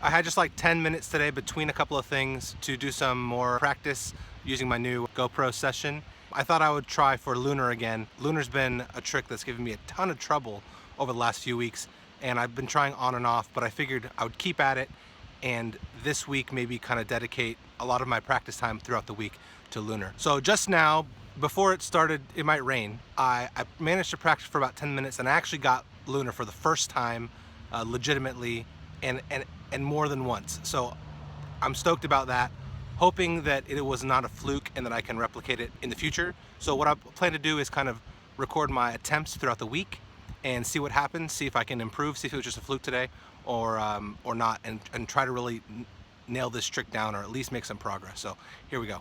I had just like 10 minutes today between a couple of things to do some more practice using my new GoPro session. I thought I would try for lunar again. Lunar's been a trick that's given me a ton of trouble over the last few weeks, and I've been trying on and off, but I figured I would keep at it, and this week maybe kind of dedicate a lot of my practice time throughout the week to lunar. So just now, before it started, it might rain, I managed to practice for about 10 minutes, and I actually got lunar for the first time legitimately and more than once. So I'm stoked about that, hoping that it was not a fluke and that I can replicate it in the future. So what I plan to do is kind of record my attempts throughout the week and see what happens, see if I can improve, see if it was just a fluke today or not, and try to really nail this trick down, or at least make some progress. So here we go.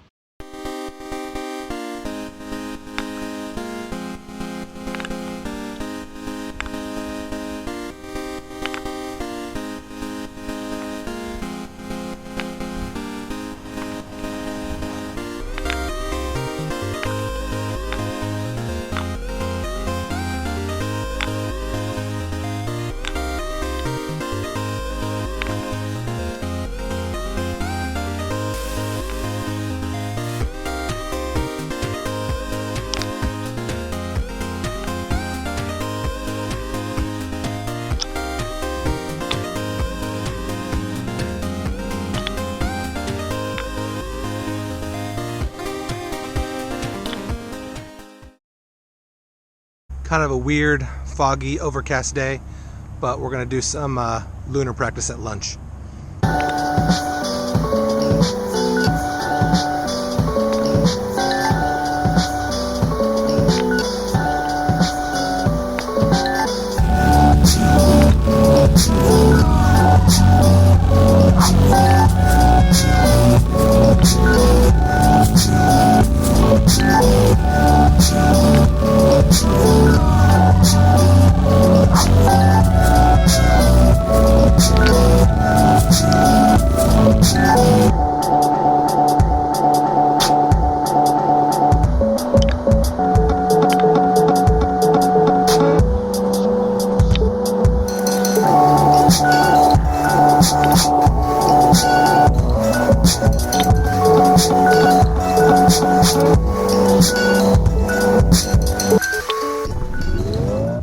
Kind of a weird, foggy, overcast day, but we're gonna do some lunar practice at lunch.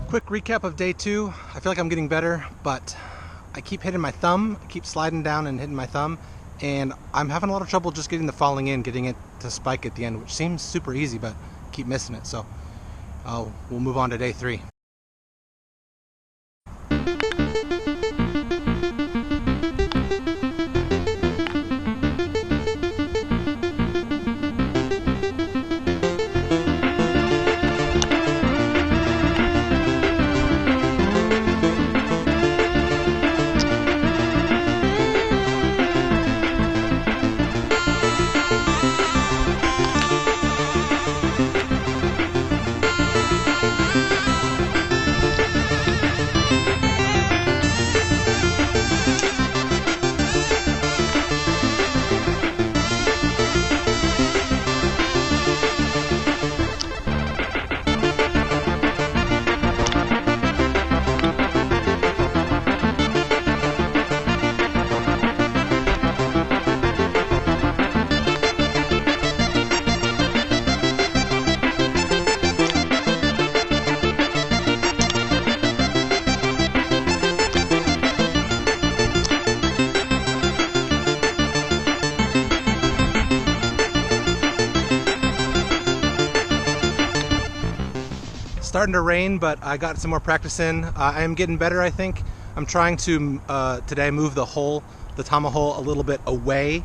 Quick recap of day 2. I feel like I'm getting better, but I keep hitting my thumb. I keep sliding down and hitting my thumb, and I'm having a lot of trouble just getting the falling in, getting it to spike at the end, which seems super easy, but I keep missing it. So we'll move on to day 3. Starting to rain, but I got some more practice in. I am getting better, I think. I'm trying to today move the tama hole a little bit away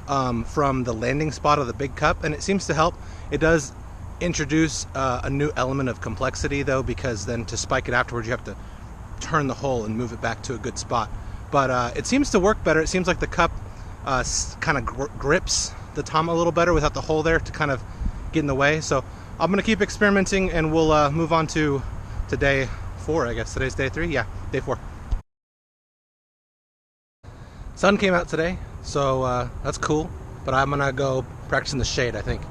from the landing spot of the big cup, and it seems to help. It does introduce a new element of complexity though, because then to spike it afterwards you have to turn the hole and move it back to a good spot. But it seems to work better. It seems like the cup kind of grips the tama a little better without the hole there to kind of get in the way. So I'm gonna keep experimenting, and we'll move on to day 4, I guess. Today's day 3? Yeah, day 4. Sun came out today, so that's cool, but I'm gonna go practice in the shade, I think.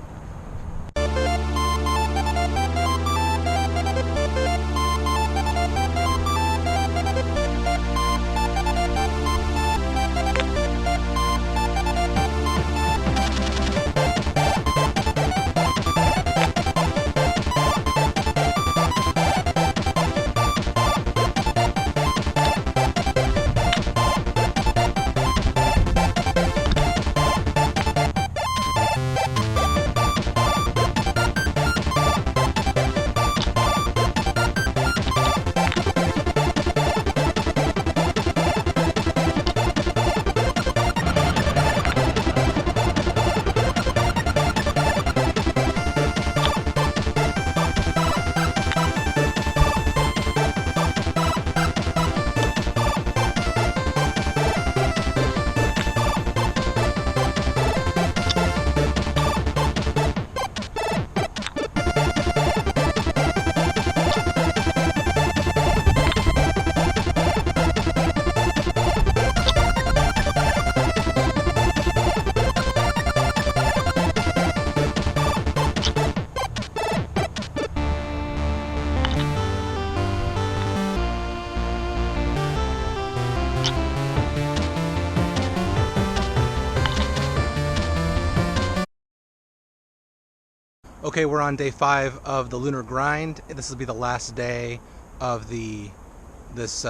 Okay, we're on day 5 of the lunar grind. This will be the last day of that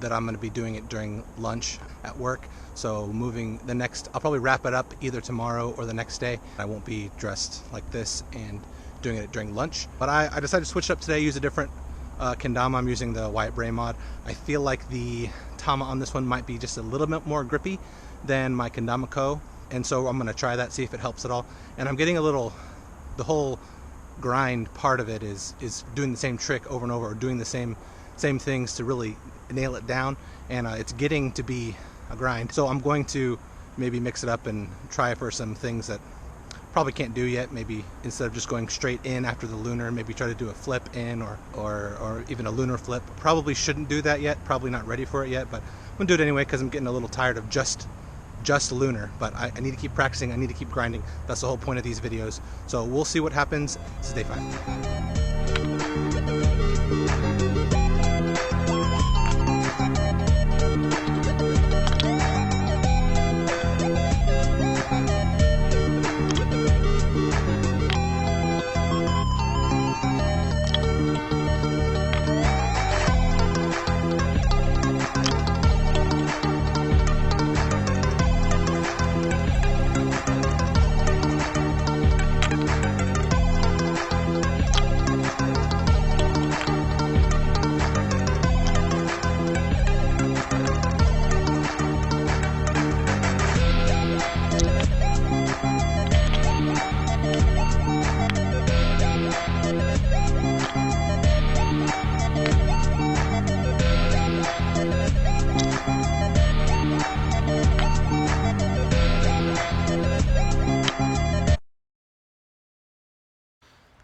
I'm going to be doing it during lunch at work. So moving the next, I'll probably wrap it up either tomorrow or the next day. I won't be dressed like this and doing it during lunch. But I decided to switch it up today, use a different kendama. I'm using the Wyatt Bray mod. I feel like the tama on this one might be just a little bit more grippy than my Kendama Co. And so I'm going to try that, see if it helps at all. And I'm getting the whole grind part of it is doing the same trick over and over, or doing the same things to really nail it down, and it's getting to be a grind. So I'm going to maybe mix it up and try for some things that probably can't do yet. Maybe instead of just going straight in after the lunar, maybe try to do a flip in or even a lunar flip. Probably shouldn't do that yet, probably not ready for it yet, but I'm gonna do it anyway because I'm getting a little tired of just lunar. But I need to keep practicing, I need to keep grinding. That's the whole point of these videos. So we'll see what happens. This is day 5.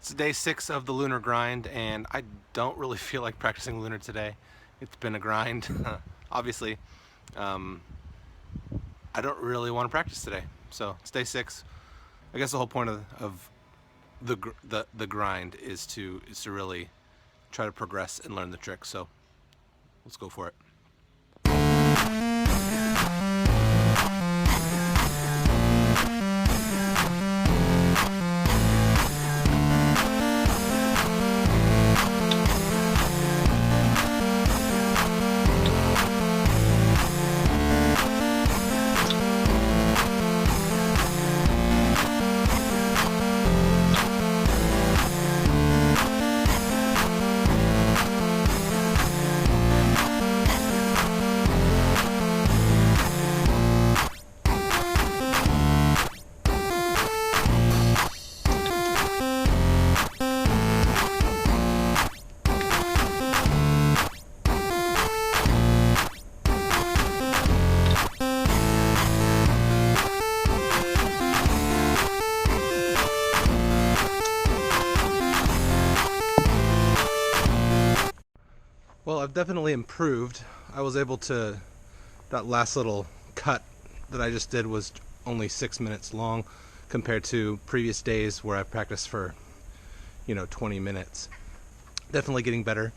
It's day 6 of the lunar grind, and I don't really feel like practicing lunar today. It's been a grind, obviously. I don't really want to practice today. So it's day 6. I guess the whole point of the grind is to really try to progress and learn the trick. So let's go for it. Well, I've definitely improved. I was able to, that last little cut that I just did was only 6 minutes long compared to previous days where I practiced for, 20 minutes. Definitely getting better.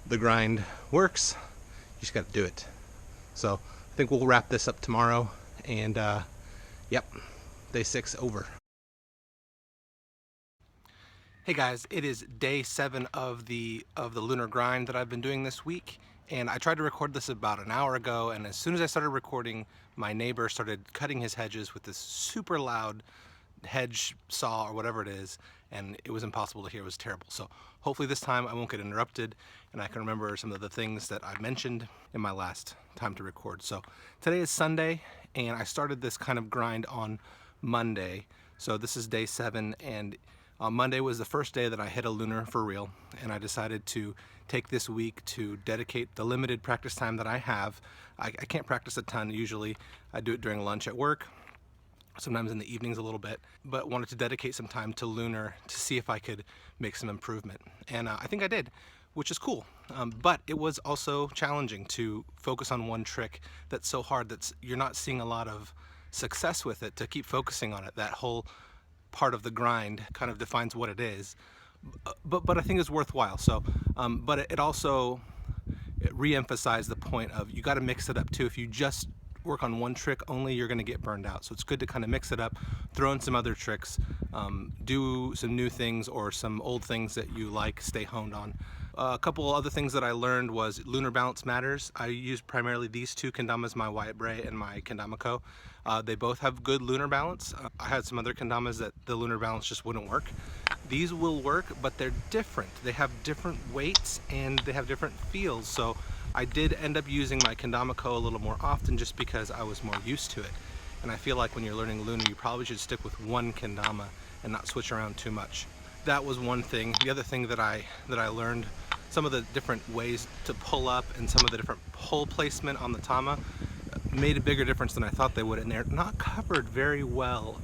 The grind works. You just got to do it. So I think we'll wrap this up tomorrow, and yep, day 6 over. Hey guys, it is day 7 of the lunar grind that I've been doing this week, and I tried to record this about an hour ago, and as soon as I started recording, my neighbor started cutting his hedges with this super loud hedge saw or whatever it is, and it was impossible to hear. It was terrible. So hopefully this time I won't get interrupted and I can remember some of the things that I mentioned in my last time to record. So today is Sunday, and I started this kind of grind on Monday. So this is day 7, and Monday was the first day that I hit a lunar for real, and I decided to take this week to dedicate the limited practice time that I have. I can't practice a ton usually. I do it during lunch at work, sometimes in the evenings a little bit, but wanted to dedicate some time to lunar to see if I could make some improvement. And I think I did, which is cool. But it was also challenging to focus on one trick that's so hard that you're not seeing a lot of success with it, to keep focusing on it. That whole part of the grind kind of defines what it is, but I think it's worthwhile. So but it also re-emphasized the point of you got to mix it up too. If you just work on one trick only, you're going to get burned out. So it's good to kind of mix it up, throw in some other tricks, do some new things or some old things that you like, stay honed on. A couple other things that I learned was lunar balance matters. I use primarily these two kendamas, my Wyatt Bray and my Kendama Co. They both have good lunar balance. I had some other kendamas that the lunar balance just wouldn't work. These will work, but they're different. They have different weights and they have different feels. So I did end up using my Kendama Co a little more often just because I was more used to it. And I feel like when you're learning lunar, you probably should stick with one kendama and not switch around too much. That was one thing. The other thing that I learned, some of the different ways to pull up and some of the different pull placement on the tama made a bigger difference than I thought they would, and they're not covered very well,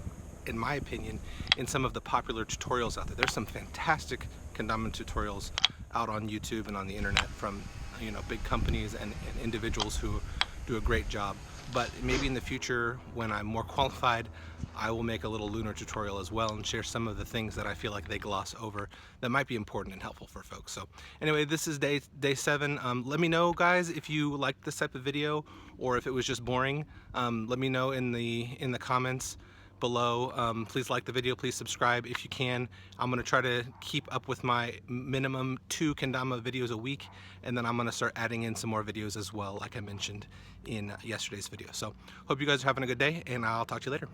in my opinion, in some of the popular tutorials out there. There's some fantastic kendama tutorials out on YouTube and on the internet from, you know, big companies and individuals who do a great job. But maybe in the future, when I'm more qualified, I will make a little lunar tutorial as well and share some of the things that I feel like they gloss over that might be important and helpful for folks. So anyway, this is day 7. Let me know, guys, if you liked this type of video or if it was just boring. Let me know in the comments below. Please like the video, please subscribe if you can. I'm going to try to keep up with my minimum 2 kendama videos a week, and then I'm going to start adding in some more videos as well, like I mentioned in yesterday's video. So hope you guys are having a good day, and I'll talk to you later.